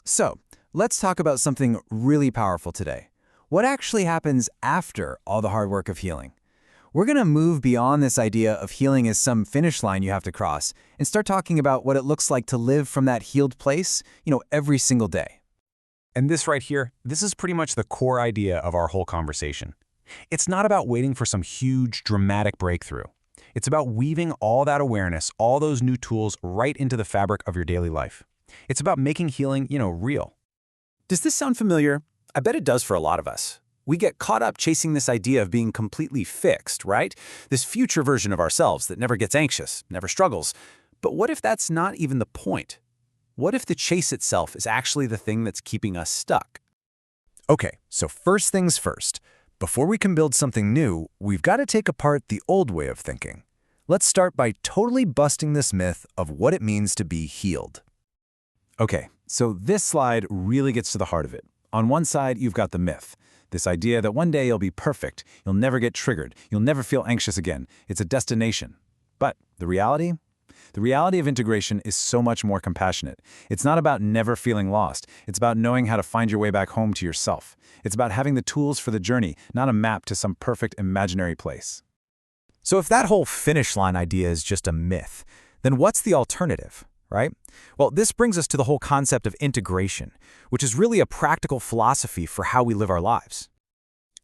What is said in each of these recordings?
So, let's talk about something really powerful today. What actually happens after all the hard work of healing? We're going to move beyond this idea of healing as some finish line you have to cross and start talking about what it looks like to live from that healed place, every single day. And this right here, this is pretty much the core idea of our whole conversation. It's not about waiting for some huge, dramatic breakthrough. It's about weaving all that awareness, all those new tools right into the fabric of your daily life. It's about making healing, real. Does this sound familiar? I bet it does for a lot of us. We get caught up chasing this idea of being completely fixed, right? This future version of ourselves that never gets anxious, never struggles. But what if that's not even the point? What if the chase itself is actually the thing that's keeping us stuck? Okay, so first things first. Before we can build something new, we've got to take apart the old way of thinking. Let's start by totally busting this myth of what it means to be healed. Okay, so this slide really gets to the heart of it. On one side, you've got the myth. This idea that one day you'll be perfect, you'll never get triggered, you'll never feel anxious again. It's a destination. But the reality? The reality of integration is so much more compassionate. It's not about never feeling lost. It's about knowing how to find your way back home to yourself. It's about having the tools for the journey, not a map to some perfect imaginary place. So if that whole finish line idea is just a myth, then what's the alternative, right? Well, this brings us to the whole concept of integration, which is really a practical philosophy for how we live our lives.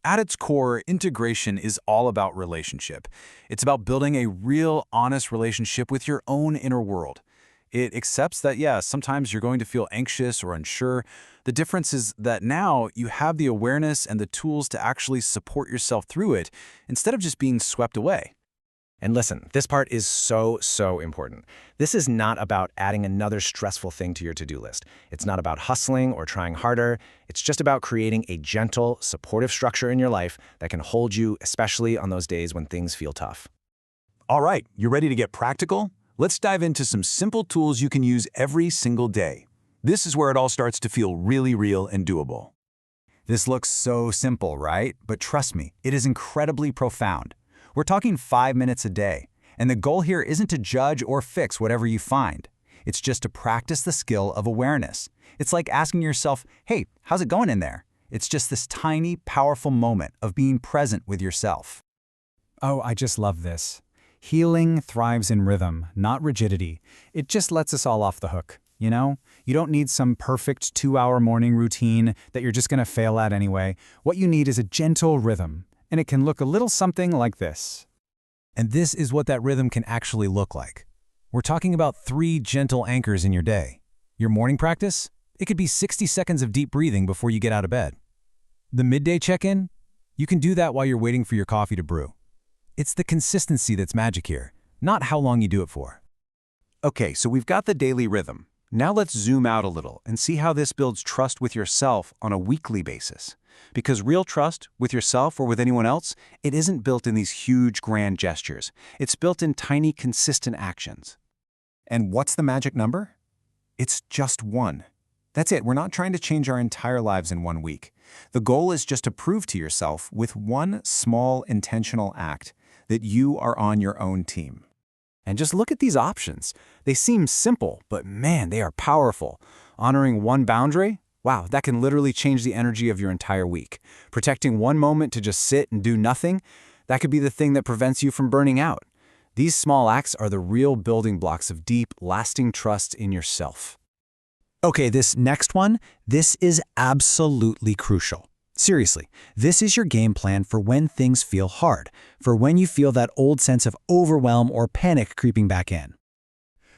At its core, integration is all about relationship. It's about building a real, honest relationship with your own inner world. It accepts that, yeah, sometimes you're going to feel anxious or unsure. The difference is that now you have the awareness and the tools to actually support yourself through it instead of just being swept away. And listen, this part is so important. This is not about adding another stressful thing to your to-do list. It's not about hustling or trying harder. It's just about creating a gentle, supportive structure in your life that can hold you, especially on those days when things feel tough. All right, you ready to get practical? Let's dive into some simple tools you can use every single day. This is where it all starts to feel really real and doable. This looks so simple, right? But trust me, it is incredibly profound. We're talking 5 minutes a day, and the goal here isn't to judge or fix whatever you find. It's just to practice the skill of awareness. It's like asking yourself, hey, how's it going in there? It's just this tiny, powerful moment of being present with yourself. Oh, I just love this. Healing thrives in rhythm, not rigidity. It just lets us all off the hook, You don't need some perfect 2-hour morning routine that you're just going to fail at anyway. What you need is a gentle rhythm. And it can look a little something like this. And this is what that rhythm can actually look like. We're talking about 3 gentle anchors in your day. Your morning practice? It could be 60 seconds of deep breathing before you get out of bed. The midday check-in? You can do that while you're waiting for your coffee to brew. It's the consistency that's magic here, not how long you do it for. Okay, so we've got the daily rhythm. Now let's zoom out a little and see how this builds trust with yourself on a weekly basis. Because real trust with yourself or with anyone else, it isn't built in these huge, grand gestures. It's built in tiny, consistent actions. And what's the magic number? It's just 1. That's it. We're not trying to change our entire lives in 1 week. The goal is just to prove to yourself with 1 small, intentional act that you are on your own team. And just look at these options. They seem simple, but man, they are powerful. Honoring 1 boundary? Wow, that can literally change the energy of your entire week. Protecting 1 moment to just sit and do nothing? That could be the thing that prevents you from burning out. These small acts are the real building blocks of deep, lasting trust in yourself. Okay, this next one, this is absolutely crucial. Seriously, this is your game plan for when things feel hard, for when you feel that old sense of overwhelm or panic creeping back in.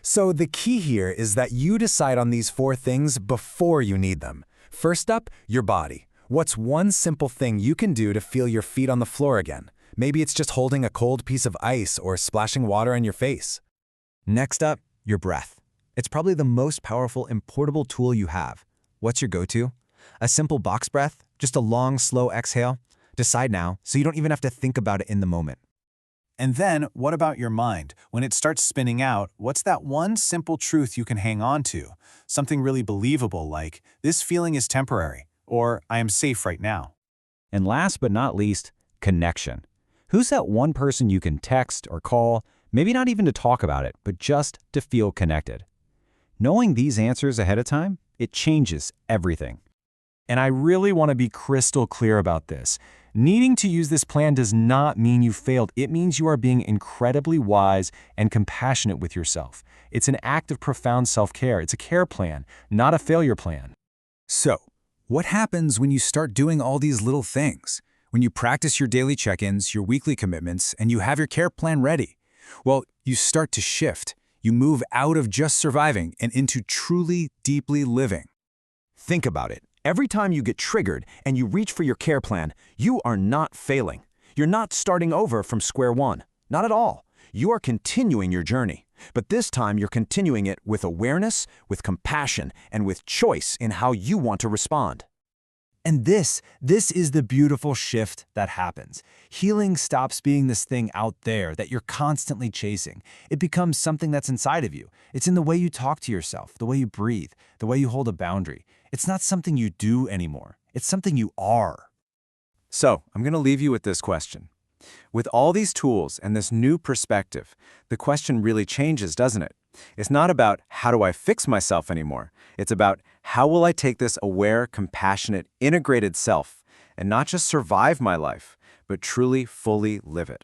So the key here is that you decide on these 4 things before you need them. First up, your body. What's 1 simple thing you can do to feel your feet on the floor again? Maybe it's just holding a cold piece of ice or splashing water on your face. Next up, your breath. It's probably the most powerful and portable tool you have. What's your go-to? A simple box breath? Just a long, slow exhale? Decide now, so you don't even have to think about it in the moment. And then, what about your mind? When it starts spinning out, what's that 1 simple truth you can hang on to? Something really believable like, this feeling is temporary, or I am safe right now. And last but not least, connection. Who's that 1 person you can text or call, maybe not even to talk about it, but just to feel connected? Knowing these answers ahead of time, it changes everything. And I really want to be crystal clear about this. Needing to use this plan does not mean you failed. It means you are being incredibly wise and compassionate with yourself. It's an act of profound self-care. It's a care plan, not a failure plan. So, what happens when you start doing all these little things? When you practice your daily check-ins, your weekly commitments, and you have your care plan ready? Well, you start to shift. You move out of just surviving and into truly, deeply living. Think about it. Every time you get triggered and you reach for your care plan, you are not failing. You're not starting over from square one. Not at all. You are continuing your journey. But this time you're continuing it with awareness, with compassion, and with choice in how you want to respond. And this is the beautiful shift that happens. Healing stops being this thing out there that you're constantly chasing. It becomes something that's inside of you. It's in the way you talk to yourself, the way you breathe, the way you hold a boundary. It's not something you do anymore. It's something you are. So, I'm going to leave you with this question. With all these tools and this new perspective, the question really changes, doesn't it? It's not about how do I fix myself anymore. It's about how will I take this aware, compassionate, integrated self and not just survive my life, but truly, fully live it.